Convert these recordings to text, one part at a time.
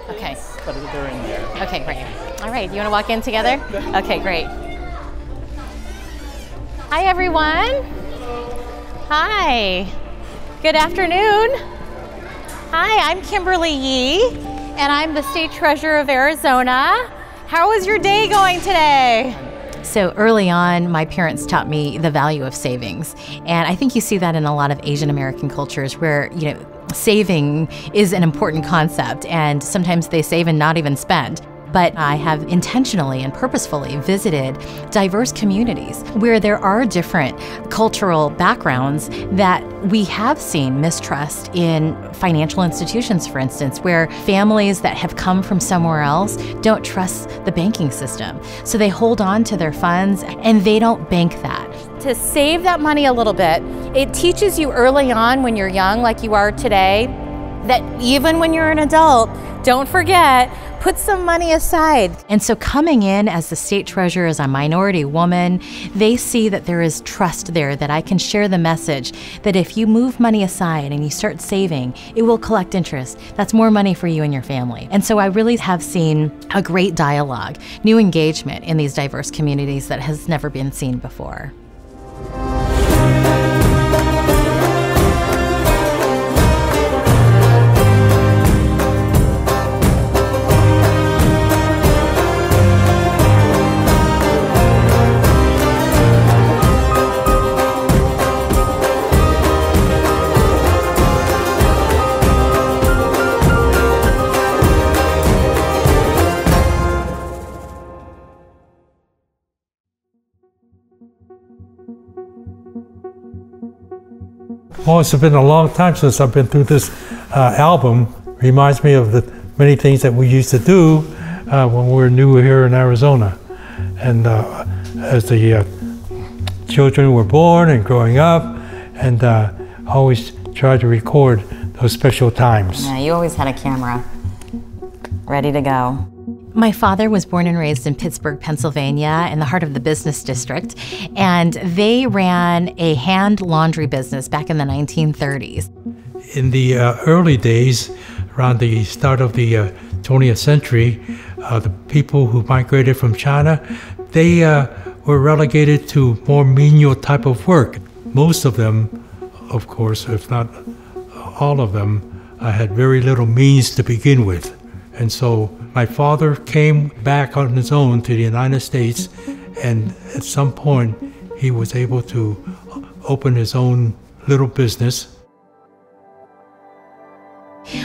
Okay. But they're in there. Okay, great. All right, you want to walk in together? Okay, great. Hi, everyone. Hi. Good afternoon. Hi, I'm Kimberly Yee, and I'm the State Treasurer of Arizona. How was your day going today? So early on, my parents taught me the value of savings. And I think you see that in a lot of Asian American cultures where, saving is an important concept, and sometimes they save and not even spend. But I have intentionally and purposefully visited diverse communities where there are different cultural backgrounds that we have seen mistrust in financial institutions, for instance, where families that have come from somewhere else don't trust the banking system. So they hold on to their funds and they don't bank that. To save that money a little bit, it teaches you early on when you're young, like you are today, that even when you're an adult, don't forget, put some money aside. And so coming in as the state treasurer as a minority woman, they see that there is trust there, that I can share the message that if you move money aside and you start saving, it will collect interest. That's more money for you and your family. And so I really have seen a great dialogue, new engagement in these diverse communities that has never been seen before. Well, it's been a long time since I've been through this album. Reminds me of the many things that we used to do when we were new here in Arizona. And as the children were born and growing up, and always tried to record those special times. Yeah, you always had a camera ready to go. My father was born and raised in Pittsburgh, Pennsylvania, in the heart of the business district, and they ran a hand laundry business back in the 1930s. In the early days, around the start of the 20th century, the people who migrated from China, they were relegated to more menial type of work. Most of them, of course, if not all of them, had very little means to begin with. And so my father came back on his own to the United States, and at some point he was able to open his own little business.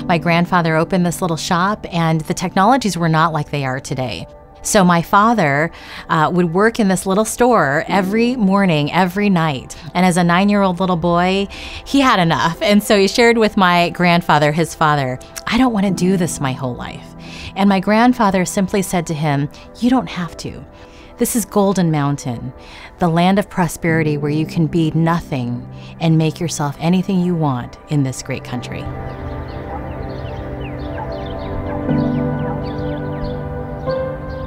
My grandfather opened this little shop, and the technologies were not like they are today. So my father would work in this little store every morning, every night. And as a 9-year-old little boy, he had enough. And so he shared with my grandfather, his father, I don't want to do this my whole life. And my grandfather simply said to him, you don't have to. This is Golden Mountain, the land of prosperity where you can be nothing and make yourself anything you want in this great country.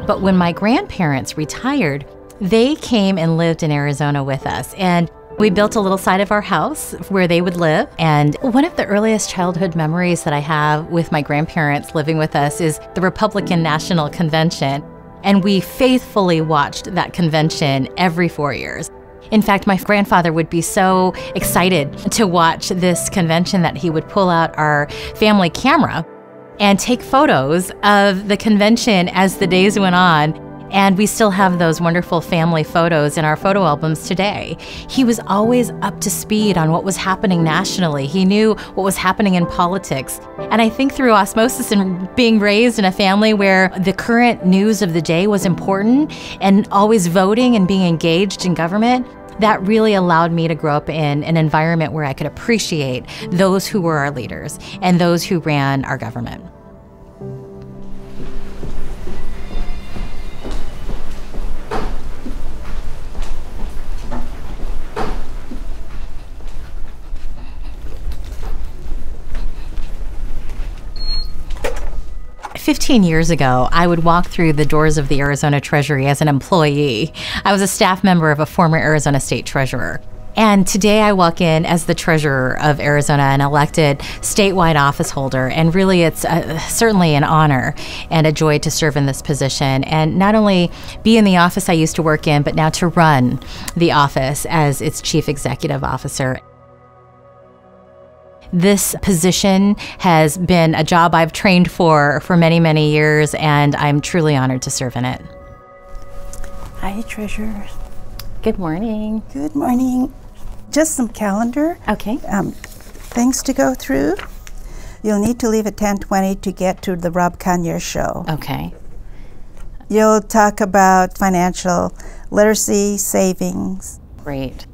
But when my grandparents retired, they came and lived in Arizona with us. And we built a little side of our house where they would live. And one of the earliest childhood memories that I have with my grandparents living with us is the Republican National Convention. And we faithfully watched that convention every 4 years. In fact, my grandfather would be so excited to watch this convention that he would pull out our family camera and take photos of the convention as the days went on. And we still have those wonderful family photos in our photo albums today. He was always up to speed on what was happening nationally. He knew what was happening in politics. And I think through osmosis and being raised in a family where the current news of the day was important and always voting and being engaged in government, that really allowed me to grow up in an environment where I could appreciate those who were our leaders and those who ran our government. 15 years ago, I would walk through the doors of the Arizona Treasury as an employee. I was a staff member of a former Arizona State Treasurer. And today I walk in as the treasurer of Arizona, an elected statewide office holder. And really, it's certainly an honor and a joy to serve in this position. And not only be in the office I used to work in, but now to run the office as its chief executive officer. This position has been a job I've trained for many, many years, and I'm truly honored to serve in it. Hi, Treasurer. Good morning. Good morning. Just some calendar. Okay. Things to go through. You'll need to leave at 10:20 to get to the Rob Conyer show. Okay. You'll talk about financial literacy, savings. Great.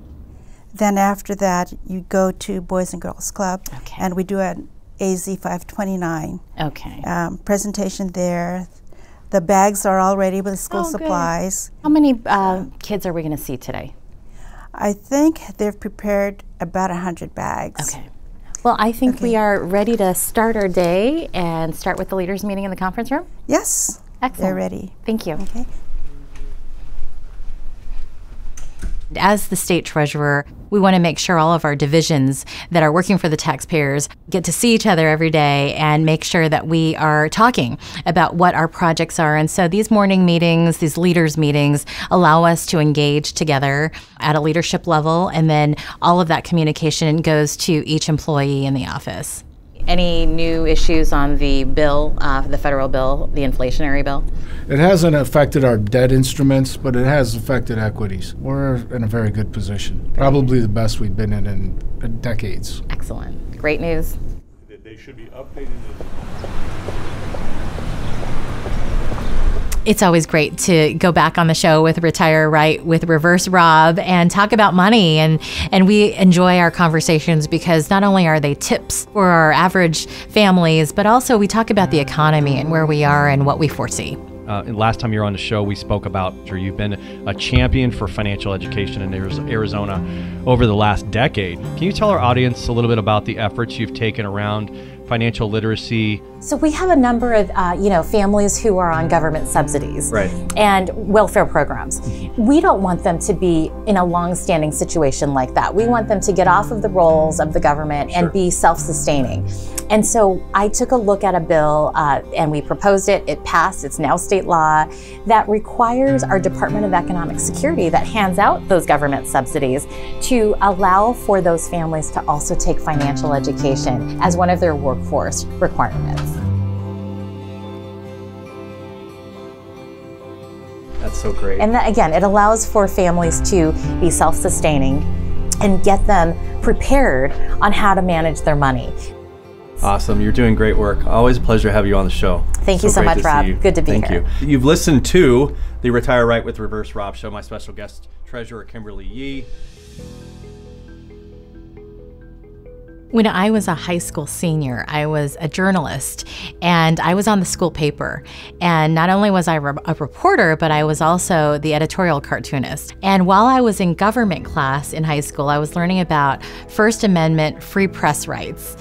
Then after that, you go to Boys and Girls Club, Okay. and we do an AZ 529 Okay. presentation there. The bags are all ready with the school Oh, good. supplies. How many kids are we going to see today? I think they've prepared about 100 bags. Okay. Well, I think Okay. we are ready to start our day and start with the leaders meeting in the conference room. Yes, Excellent. they're ready. Thank you. Okay. As the state treasurer, we want to make sure all of our divisions that are working for the taxpayers get to see each other every day and make sure that we are talking about what our projects are. And so these morning meetings, these leaders meetings, allow us to engage together at a leadership level, and then all of that communication goes to each employee in the office. Any new issues on the bill, the federal bill, the inflationary bill? It hasn't affected our debt instruments, but it has affected equities. We're in a very good position. Probably the best we've been in decades. Excellent. Great news. They should be updated. It's always great to go back on the show with Retire Right with Reverse Rob and talk about money. And we enjoy our conversations because not only are they tips for our average families, but also we talk about the economy and where we are and what we foresee. Last time you were on the show, we spoke about you've been a champion for financial education in Arizona over the last decade. Can you tell our audience a little bit about the efforts you've taken around financial literacy? So we have a number of families who are on government subsidies and welfare programs. We don't want them to be in a long-standing situation like that. We want them to get off of the rolls of the government and be self-sustaining. And so I took a look at a bill and we proposed it. It passed. It's now state law that requires our Department of Economic Security that hands out those government subsidies to allow for those families to also take financial education as one of their workforce requirements. That's so great. And again, it allows for families to be self-sustaining and get them prepared on how to manage their money. Awesome. You're doing great work. Always a pleasure to have you on the show. Thank you so great much, to Rob. see you. Good to be Thank here. you. You've listened to the Retire Right with Reverse Rob show. My special guest, Treasurer Kimberly Yee. When I was a high school senior, I was a journalist and I was on the school paper. And not only was I a reporter, but I was also the editorial cartoonist. And while I was in government class in high school, I was learning about First Amendment free press rights.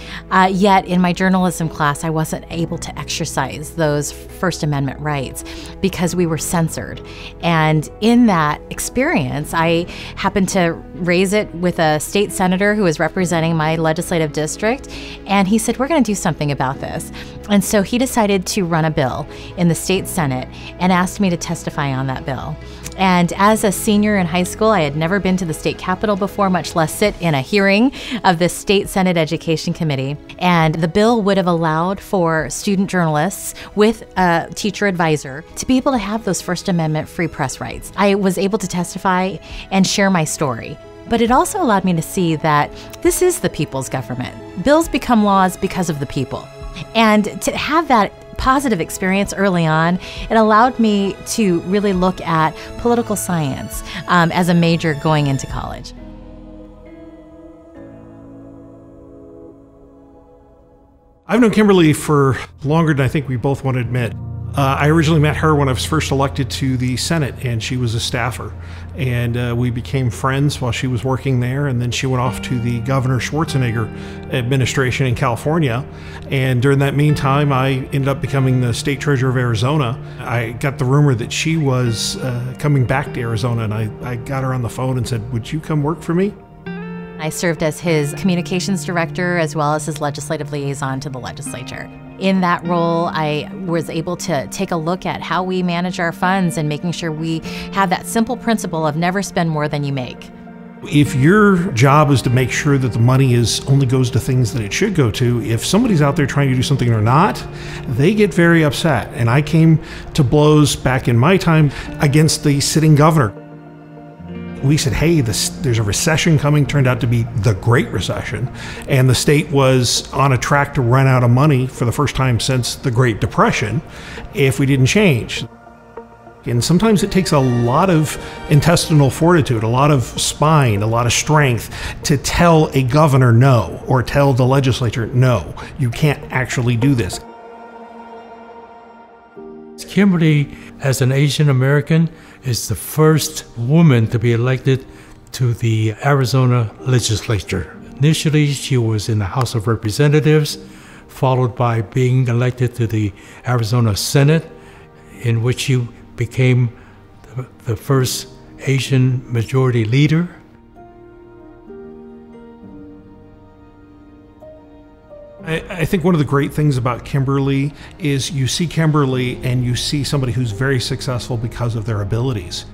Yet in my journalism class, I wasn't able to exercise those First Amendment rights because we were censored. And in that experience, I happened to raise it with a state senator who was representing my legislative district, and he said, we're going to do something about this. And so he decided to run a bill in the state Senate and asked me to testify on that bill. And as a senior in high school, I had never been to the state capitol before, much less sit in a hearing of the State Senate Education Committee. And the bill would have allowed for student journalists with a teacher advisor to be able to have those First Amendment free press rights. I was able to testify and share my story. But it also allowed me to see that this is the people's government. Bills become laws because of the people. And to have that positive experience early on, it allowed me to really look at political science as a major going into college. I've known Kimberly for longer than I think we both want to admit. I originally met her when I was first elected to the Senate, and she was a staffer. And we became friends while she was working there, and then she went off to the Governor Schwarzenegger administration in California. And during that meantime, I ended up becoming the state treasurer of Arizona. I got the rumor that she was coming back to Arizona, and I got her on the phone and said, would you come work for me? I served as his communications director as well as his legislative liaison to the legislature. In that role, I was able to take a look at how we manage our funds and making sure we have that simple principle of never spend more than you make. If your job is to make sure that the money only goes to things that it should go to, if somebody's out there trying to do something or not, they get very upset. And I came to blows back in my time against the sitting governor. We said, hey, there's a recession coming, turned out to be the Great Recession, and the state was on a track to run out of money for the first time since the Great Depression if we didn't change. And sometimes it takes a lot of intestinal fortitude, a lot of spine, a lot of strength to tell a governor no, or tell the legislature no, you can't actually do this. Kimberly, as an Asian American, is the first woman to be elected to the Arizona legislature. Initially, she was in the House of Representatives, followed by being elected to the Arizona Senate, in which she became the first Asian majority leader. I think one of the great things about Kimberly is you see Kimberly and you see somebody who's very successful because of their abilities.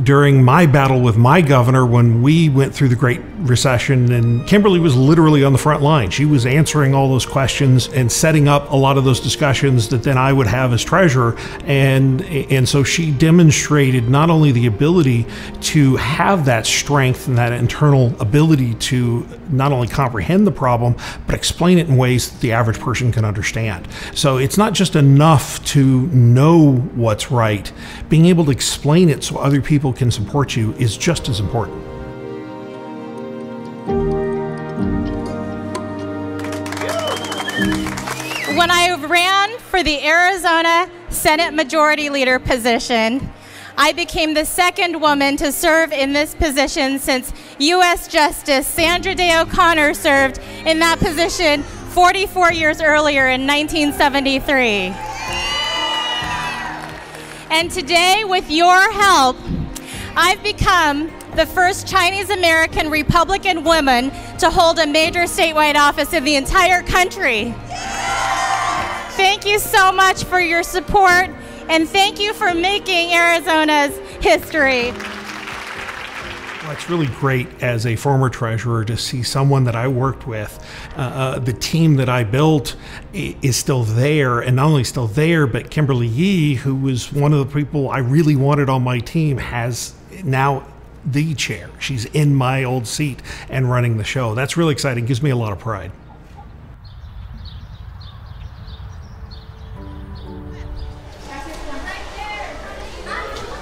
During my battle with my governor when we went through the Great Recession, and Kimberly was literally on the front line. She was answering all those questions and setting up a lot of those discussions that then I would have as treasurer. And so she demonstrated not only the ability to have that strength and that internal ability to not only comprehend the problem, but explain it in ways that the average person can understand. So it's not just enough to know what's right. Being able to explain it so other people can support you is just as important. When I ran for the Arizona Senate Majority Leader position, I became the second woman to serve in this position since U.S. Justice Sandra Day O'Connor served in that position 44 years earlier in 1973. And today, with your help, I've become the first Chinese American Republican woman to hold a major statewide office in the entire country. Thank you so much for your support, and thank you for making Arizona's history. Well, it's really great as a former treasurer to see someone that I worked with, the team that I built is still there, and not only still there, but Kimberly Yee, who was one of the people I really wanted on my team, has now the chair. She's in my old seat and running the show. That's really exciting, gives me a lot of pride.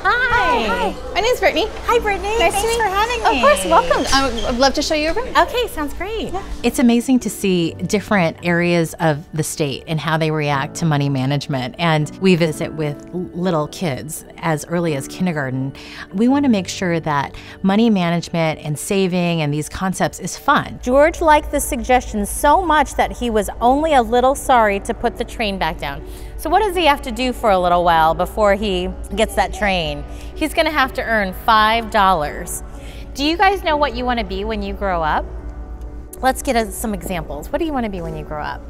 Hi. My name's Brittany. Hi, Brittany. Nice Thanks to meet for you. having me. Of course, welcome. I'd love to show you a room. Okay, sounds great. Yeah. It's amazing to see different areas of the state and how they react to money management. And we visit with little kids as early as kindergarten. We want to make sure that money management and saving and these concepts is fun. George liked the suggestion so much that he was only a little sorry to put the train back down. So what does he have to do for a little while before he gets that train? He's gonna have to earn $5. Do you guys know what you wanna be when you grow up? Let's get some examples. What do you wanna be when you grow up?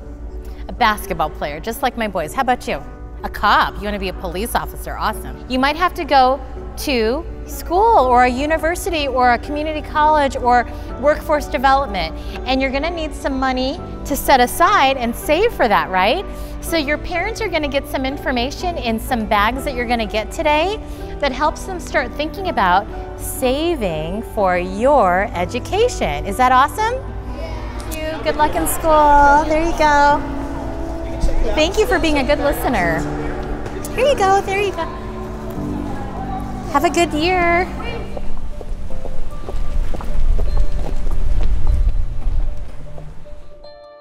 A basketball player, just like my boys. How about you? A cop, you wanna be a police officer, awesome. You might have to go to school or a university or a community college or workforce development, and you're gonna need some money to set aside and save for that, right? So your parents are gonna get some information in some bags that you're gonna get today that helps them start thinking about saving for your education. Is that awesome? Thank you, good luck in school. There you go. Thank you for being a good listener. Here you go, there you go. Have a good year.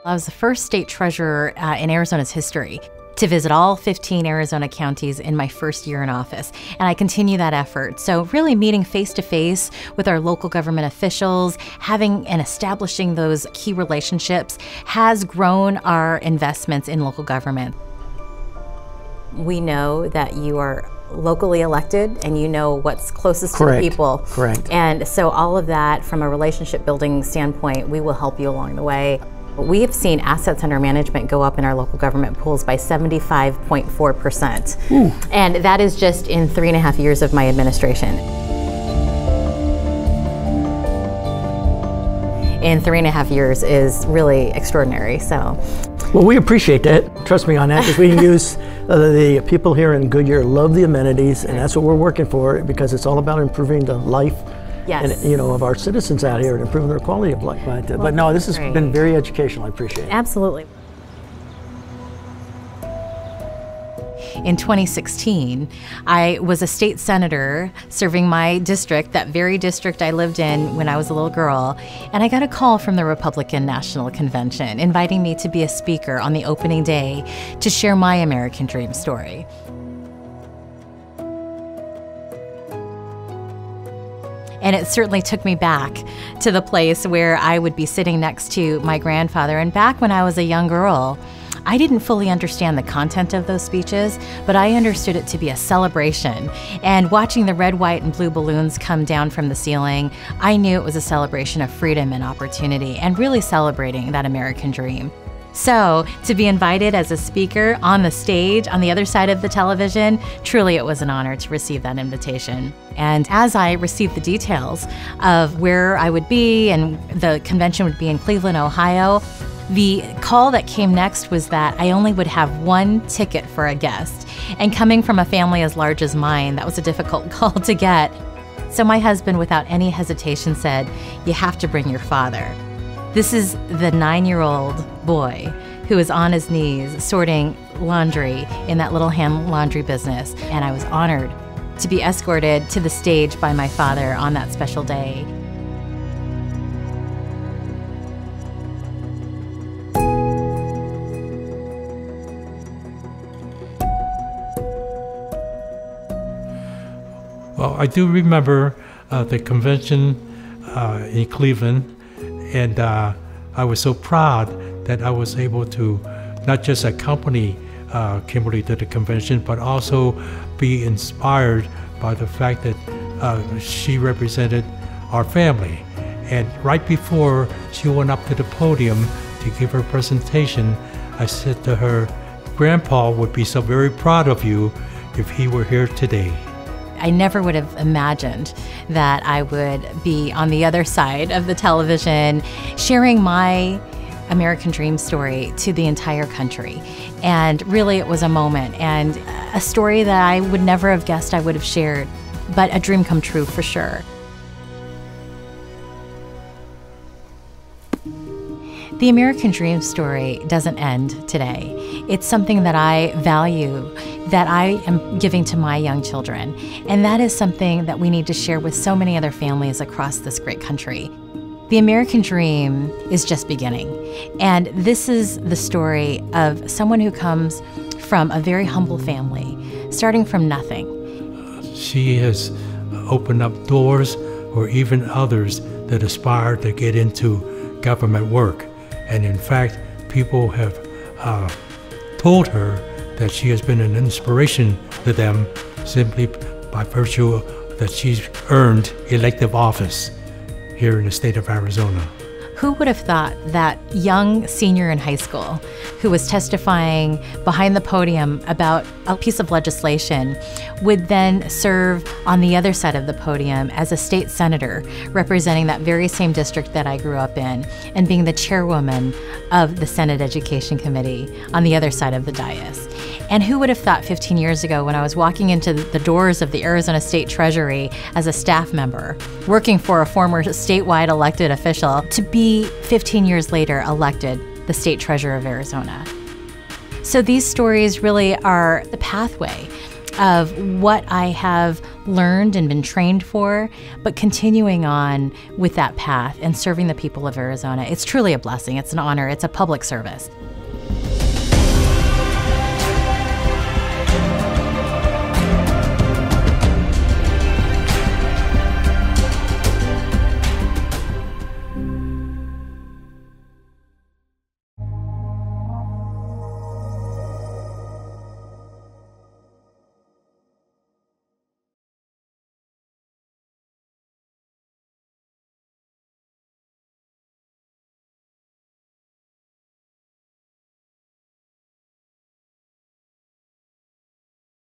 I was the first state treasurer in Arizona's history to visit all 15 Arizona counties in my first year in office, and I continue that effort. So really meeting face-to-face with our local government officials, having and establishing those key relationships has grown our investments in local government. we know that you are locally elected and you know what's closest Correct. to the people. Correct. And so all of that, from a relationship building standpoint, we will help you along the way. We have seen assets under management go up in our local government pools by 75.4%. And that is just in 3.5 years of my administration. In 3.5 years is really extraordinary, so. Well, we appreciate that. Trust me on that, because we can use the people here in Goodyear love the amenities, and that's what we're working for, because it's all about improving the life Yes. and, of our citizens out here and improving their quality of life. But no, this has been very educational. I appreciate it. Absolutely. In 2016, I was a state senator serving my district, that very district I lived in when I was a little girl, and I got a call from the Republican National Convention inviting me to be a speaker on the opening day to share my American dream story. And it certainly took me back to the place where I would be sitting next to my grandfather. And back when I was a young girl, I didn't fully understand the content of those speeches, but I understood it to be a celebration. And watching the red, white, and blue balloons come down from the ceiling, I knew it was a celebration of freedom and opportunity, and really celebrating that American dream. So, to be invited as a speaker on the stage on the other side of the television, truly it was an honor to receive that invitation. And as I received the details of where I would be, and the convention would be in Cleveland, Ohio, the call that came next was that I only would have one ticket for a guest. And coming from a family as large as mine, that was a difficult call to get. So my husband, without any hesitation, said, "You have to bring your father." This is the 9-year-old boy who is on his knees sorting laundry in that little hand laundry business. And I was honored to be escorted to the stage by my father on that special day. Well, I do remember the convention in Cleveland, and I was so proud that I was able to not just accompany Kimberly to the convention, but also be inspired by the fact that she represented our family. And right before she went up to the podium to give her presentation, I said to her, "Grandpa would be so very proud of you if he were here today." I never would have imagined that I would be on the other side of the television sharing my American dream story to the entire country. And really it was a moment and a story that I would never have guessed I would have shared, but a dream come true for sure. The American dream story doesn't end today. It's something that I value, that I am giving to my young children. And that is something that we need to share with so many other families across this great country. The American dream is just beginning. And this is the story of someone who comes from a very humble family, starting from nothing. She has opened up doors for even others that aspire to get into government work. And in fact, people have told her that she has been an inspiration to them simply by virtue that she's earned elective office here in the state of Arizona. Who would have thought that young senior in high school who was testifying behind the podium about a piece of legislation would then serve on the other side of the podium as a state senator representing that very same district that I grew up in and being the chairwoman of the Senate Education Committee on the other side of the dais? And who would have thought 15 years ago when I was walking into the doors of the Arizona State Treasury as a staff member, working for a former statewide elected official, to be 15 years later elected the State Treasurer of Arizona? So these stories really are the pathway of what I have learned and been trained for, but continuing on with that path and serving the people of Arizona. It's truly a blessing. It's an honor. It's a public service.